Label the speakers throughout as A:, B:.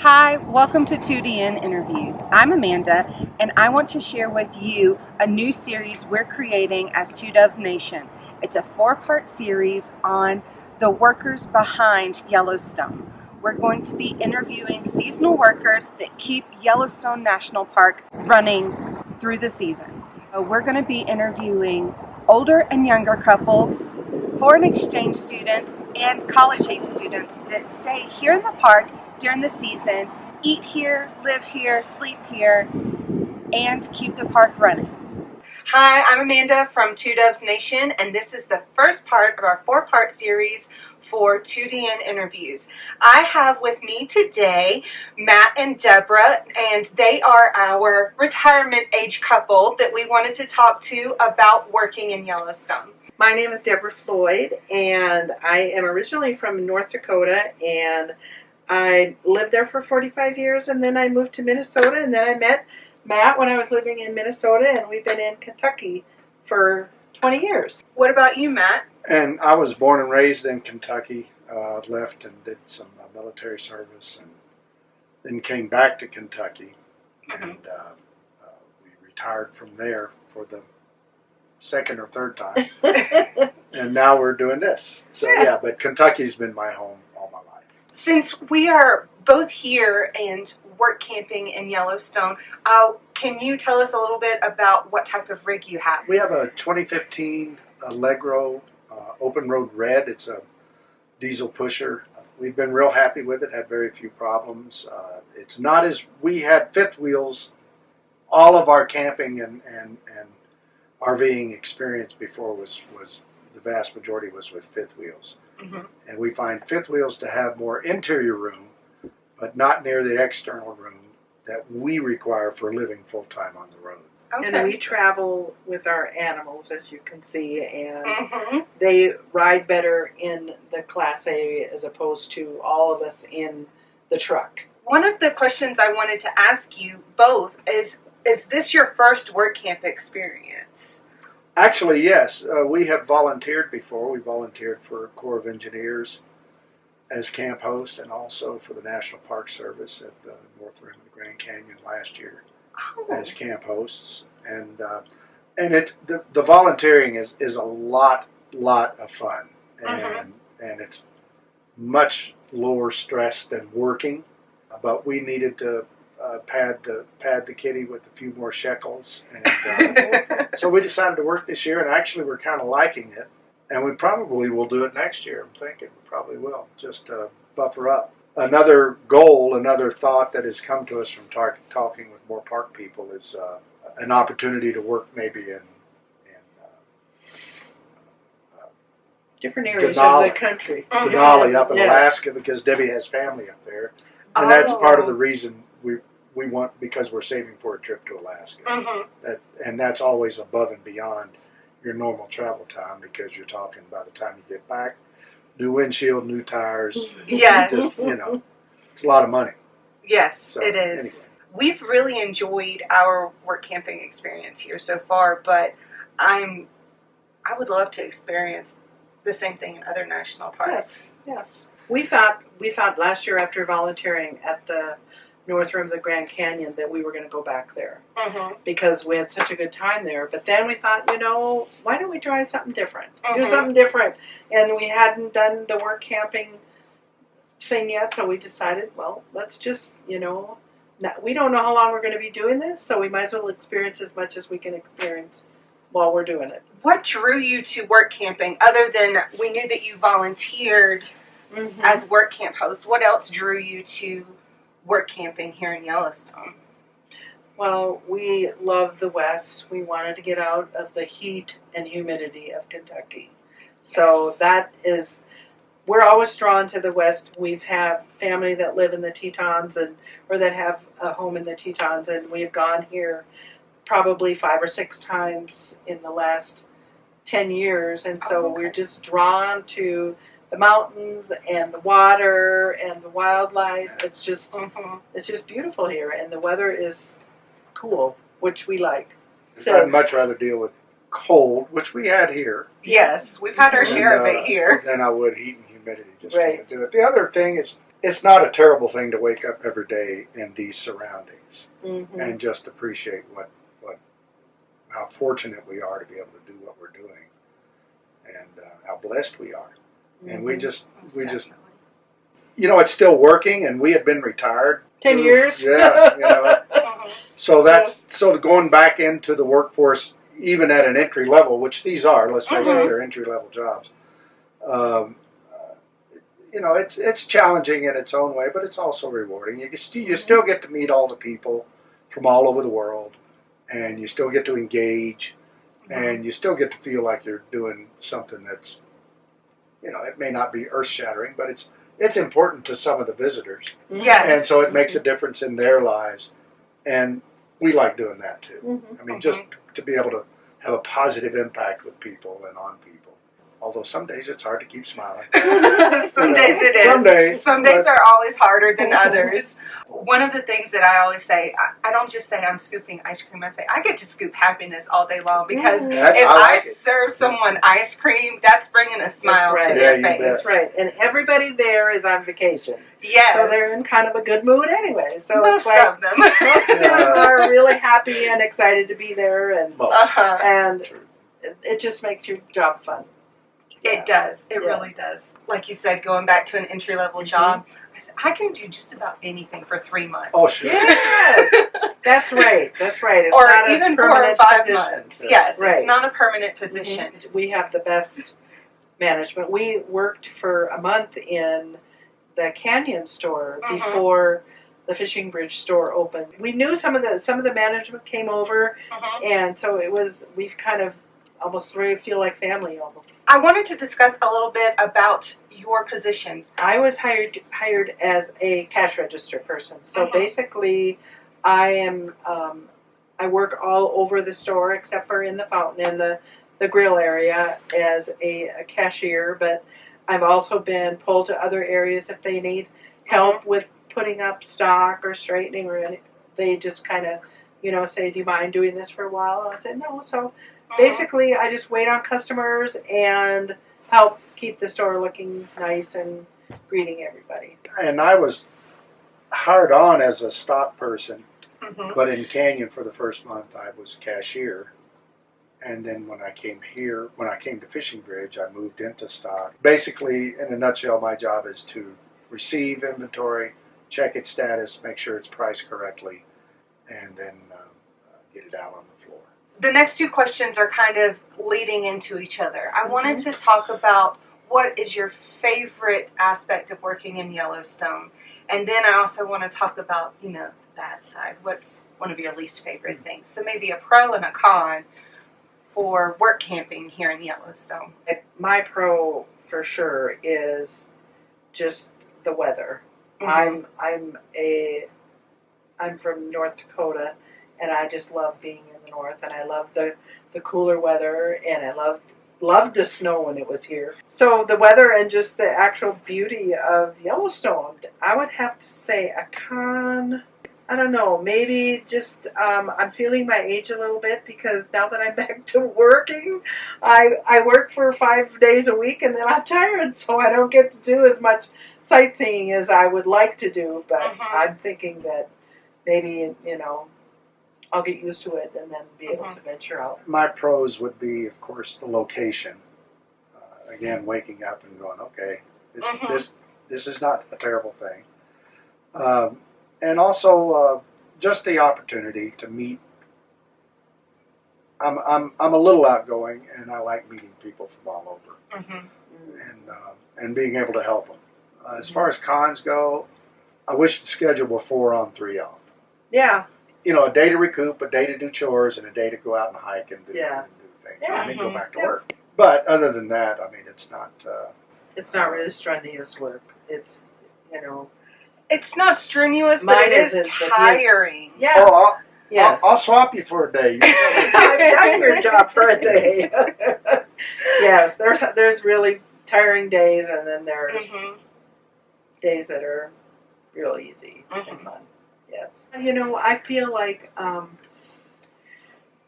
A: Hi, welcome to 2DN Interviews. I'm Amanda, and I want to share with you a new series we're creating as Two Doves Nation. It's a 4-part series on the workers behind Yellowstone. We're going to be interviewing seasonal workers that keep Yellowstone National Park running through the season. We're going to be interviewing older and younger couples, foreign exchange students, and college-age students that stay here in the park during the season, eat here, live here, sleep here, and keep the park running. Hi, I'm Amanda from Two Doves Nation, and this is the first part of our 4-part series for 2DN Interviews. I have with me today Matt and Deborah, and they are our retirement age couple that we wanted to talk to about working in Yellowstone.
B: My name is Deborah Floyd, and I am originally from North Dakota, and I lived there for 45 years, and then I moved to Minnesota, and then I met Matt when I was living in Minnesota, and we've been in Kentucky for 20 years.
A: What about you, Matt?
C: And I was born and raised in Kentucky, left and did some military service, and then came back to Kentucky, and we retired from there for the second or third time, and now we're doing this. So yeah, but Kentucky's been my home all my life.
A: Since we are both here and work camping in Yellowstone, can you tell us a little bit about what type of rig you have?
C: We have a 2015 Allegro Open Road Red. It's a diesel pusher. We've been real happy with it, had very few problems. It's not as, we had fifth wheels. All of our camping and RVing experience before was the vast majority was with fifth wheels. Mm-hmm. And we find fifth wheels to have more interior room, but not near the external room that we require for living full-time on the road.
B: Okay. And we travel with our animals, as you can see, and they ride better in the Class A as opposed to all of us in the truck.
A: One of the questions I wanted to ask you both is this your first work camp experience?
C: Actually, yes. We have volunteered before. We volunteered for Corps of Engineers as camp host, and also for the National Park Service at the North Rim of the Grand Canyon last year as camp hosts. And it's the volunteering is a lot of fun, and it's much lower stress than working. But we needed to pad the kitty with a few more shekels, and so we decided to work this year, and actually we're kind of liking it, and we probably will do it next year. I'm thinking we probably will, just to buffer up. Another goal, another thought that has come to us from talking with more park people is an opportunity to work maybe in
B: different areas of the country.
C: Denali up in Alaska, because Debbie has family up there, and that's part of the reason we want, because we're saving for a trip to Alaska. And that's always above and beyond your normal travel time, because you're talking by the time you get back, new windshield, new tires.
A: Yes.
C: It's a lot of money.
A: Yes,
C: So,
A: it is.
C: anyway.
A: We've really enjoyed our work camping experience here so far, but I would love to experience the same thing in other national parks.
B: Yes. We thought last year, after volunteering at the North Rim of the Grand Canyon, that we were going to go back there because we had such a good time there. But then we thought, why don't we try something different? Do something different. And we hadn't done the work camping thing yet, so we decided, well, let's just, we don't know how long we're going to be doing this, so we might as well experience as much as we can experience while we're doing it.
A: What drew you to work camping, other than we knew that you volunteered as work camp host? What else drew you to work camping here in Yellowstone?
B: Well, we love the West. We wanted to get out of the heat and humidity of Kentucky. So that is, we're always drawn to the West. We've had family that live in the Tetons or that have a home in the Tetons, and we've gone here probably 5 or 6 times in the last 10 years. And so we're just drawn to the mountains and the water and the wildlife. It's just beautiful here, and the weather is cool, which we like. So
C: I'd much rather deal with cold, which we had here.
A: Yes, we've had our share of it here.
C: Than I would heat and humidity. Just can't do it. The other thing is, it's not a terrible thing to wake up every day in these surroundings
B: Mm-hmm.
C: and just appreciate how fortunate we are to be able to do what we're doing, and how blessed we are. And we just,
A: Definitely.
C: it's still working, and we had been retired
B: 10 years.
C: Yeah. So going back into the workforce, even at an entry level, which these are, let's face it, they're entry level jobs. Um, it's challenging in its own way, but it's also rewarding. You still get to meet all the people from all over the world, and you still get to engage, and you still get to feel like you're doing something that's, it may not be earth shattering, but it's important to some of the visitors,
A: Yes.
C: and so it makes a difference in their lives, and we like doing that too.
B: Mm-hmm.
C: I mean, just to be able to have a positive impact with people and on people. Although some days it's hard to keep smiling.
A: Some days it is.
C: Some
A: days are always harder than others. One of the things that I always say, I don't just say I'm scooping ice cream. I say I get to scoop happiness all day long, because if I serve someone ice cream, that's bringing a smile to their face.
B: That's right. And everybody there is on vacation.
A: Yes.
B: So they're in kind of a good mood anyway. So
A: most
B: it's like
A: of them.
B: most of them are really happy and excited to be there, and it just makes your job fun.
A: It does. It really does. Like you said, going back to an entry-level job, I said, I can do just about anything for 3 months.
C: Oh, sure.
B: Yes. That's right. It's
A: or
B: not
A: even
B: a
A: 4 or 5
B: position.
A: months. Yes,
B: Right.
A: it's not a permanent position.
B: We have the best management. We worked for a month in the Canyon store before the Fishing Bridge store opened. We knew some of the management came over, and so we've kind of almost feel like family almost.
A: I wanted to discuss a little bit about your positions.
B: I was hired as a cash register person. So basically, I work all over the store except for in the fountain and the grill area as a cashier. But I've also been pulled to other areas if they need help with putting up stock or straightening, or anything. They just kind of, say, do you mind doing this for a while? And I said, no. So basically, I just wait on customers and help keep the store looking nice and greeting everybody.
C: And I was hired on as a stock person, but in Canyon for the first month I was cashier. And then when I came to Fishing Bridge, I moved into stock. Basically, in a nutshell, my job is to receive inventory, check its status, make sure it's priced correctly, and then get it out on the floor.
A: The next 2 questions are kind of leading into each other. I wanted to talk about what is your favorite aspect of working in Yellowstone, and then I also want to talk about, the bad side. What's one of your least favorite things? So maybe a pro and a con for work camping here in Yellowstone.
B: My pro for sure is just the weather. I'm from North Dakota, and I just love being in the north, and I love the cooler weather, and I loved the snow when it was here. So the weather and just the actual beauty of Yellowstone, I would have to say a con. I don't know, maybe just I'm feeling my age a little bit, because now that I'm back to working, I work for 5 days a week, and then I'm tired, so I don't get to do as much sightseeing as I would like to do. But I'm thinking that maybe, I'll get used to it and then be able to venture out.
C: My pros would be, of course, the location. Again, waking up and going, okay, this is not a terrible thing. And also just the opportunity to meet. I'm a little outgoing, and I like meeting people from all over, and being able to help them. As far as cons go, I wish the schedule were 4 on, 3 off.
B: Yeah.
C: A day to recoup, a day to do chores, and a day to go out and hike and do things, and then go back to work. But other than that, I mean, it's not.
B: It's not really strenuous work. It's,
A: It's not strenuous, but it is tiring.
B: Yeah.
C: Oh, I'll swap you for a day.
B: I've done your job for a day. Yes, there's really tiring days, and then there's days that are real easy and fun. Yes. I feel like,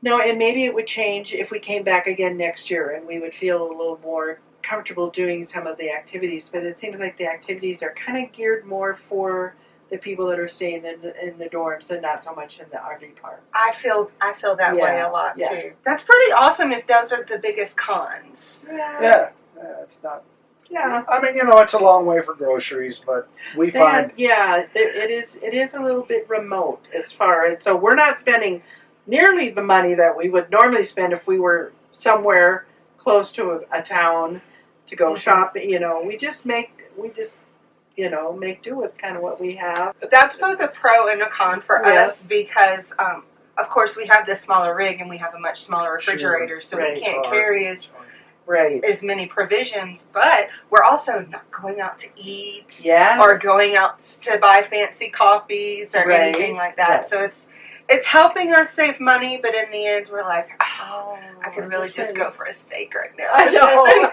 B: no, and maybe it would change if we came back again next year, and we would feel a little more comfortable doing some of the activities, but it seems like the activities are kind of geared more for the people that are staying in the dorms and not so much in the RV park.
A: I feel that way
B: Yeah,
A: a lot
B: yeah.
A: too. That's pretty awesome if those are the biggest cons.
C: Yeah, it's not.
B: Yeah.
C: I mean, it's a long way for groceries, but we find
B: It is a little bit remote as far as, so we're not spending nearly the money that we would normally spend if we were somewhere close to a town to go shop. We just make do with kind of what we have.
A: That's both a pro and a con for
B: Yes.
A: us because, of course, we have this smaller rig and we have a much smaller refrigerator, so
B: Right.
A: we can't carry
B: Right.
A: as many provisions. But we're also not going out to eat
B: Yes.
A: or going out to buy fancy coffees or
B: Right.
A: anything like that.
B: Yes.
A: So it's helping us save money, but in the end, we're like, oh, I could really just go for a steak right now.
B: I
A: or something.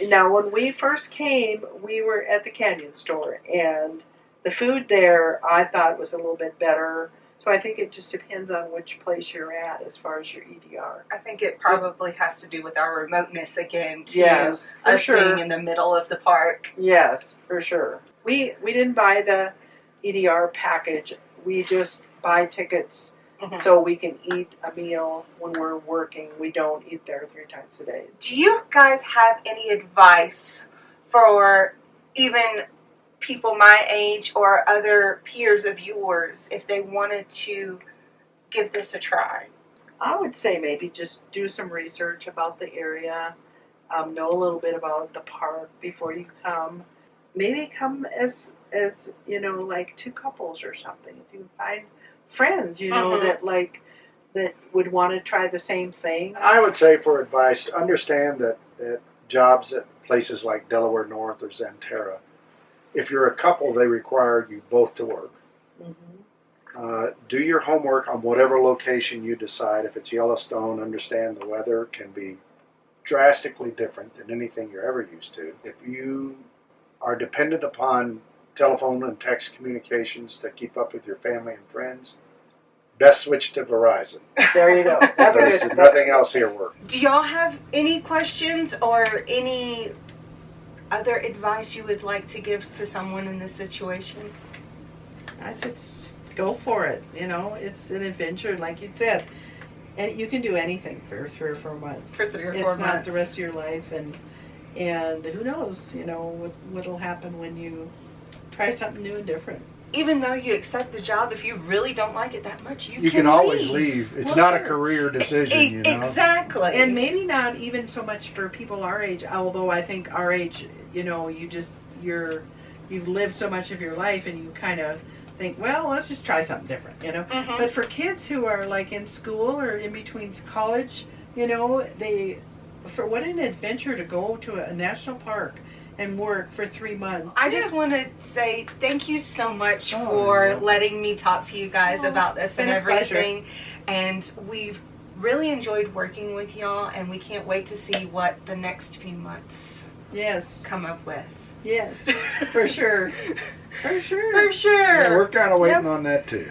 B: know. Now, when we first came, we were at the Canyon store, and the food there I thought was a little bit better. So I think it just depends on which place you're at as far as your EDR.
A: I think it probably has to do with our remoteness again, too.
B: Yes, for
A: Us
B: sure.
A: being in the middle of the park.
B: Yes, for sure. We didn't buy the EDR package. We just buy tickets so we can eat a meal when we're working. We don't eat there 3 times a day.
A: Do you guys have any advice for even people my age or other peers of yours if they wanted to give this a try?
B: I would say maybe just do some research about the area, know a little bit about the park before you come. Maybe come as like 2 couples or something. If you find friends, that would want to try the same thing.
C: I would say for advice, understand that jobs at places like Delaware North or Xanterra, if you're a couple, they require you both to work. Do your homework on whatever location you decide. If it's Yellowstone, understand the weather can be drastically different than anything you're ever used to. If you are dependent upon telephone and text communications to keep up with your family and friends, best switch to Verizon.
B: There you go. That's
C: There's
B: good.
C: nothing else here works.
A: Do y'all have any questions or any other advice you would like to give to someone in this situation?
B: I said, go for it. It's an adventure, like you said. And you can do anything for 3 or 4 months.
A: For 3 or 4
B: It's
A: months.
B: not the rest of your life. And who knows, what'll happen when you try something new and different.
A: Even though you accept the job, if you really don't like it that much, you
C: can always leave. It's
B: Well,
C: not a
B: sure.
C: career decision,
A: Exactly.
B: And maybe not even so much for people our age, although I think our age, you've lived so much of your life and you kind of think, well, let's just try something different, But for kids who are like in school or in between college, for what an adventure to go to a national park and work for 3 months.
A: I just want to say thank you so much for letting me talk to you guys about this and everything. And we've really enjoyed working with y'all, and we can't wait to see what the next few months come up with.
B: Yes, for sure. For sure.
A: For sure.
C: Yeah, we're kind of waiting on that too.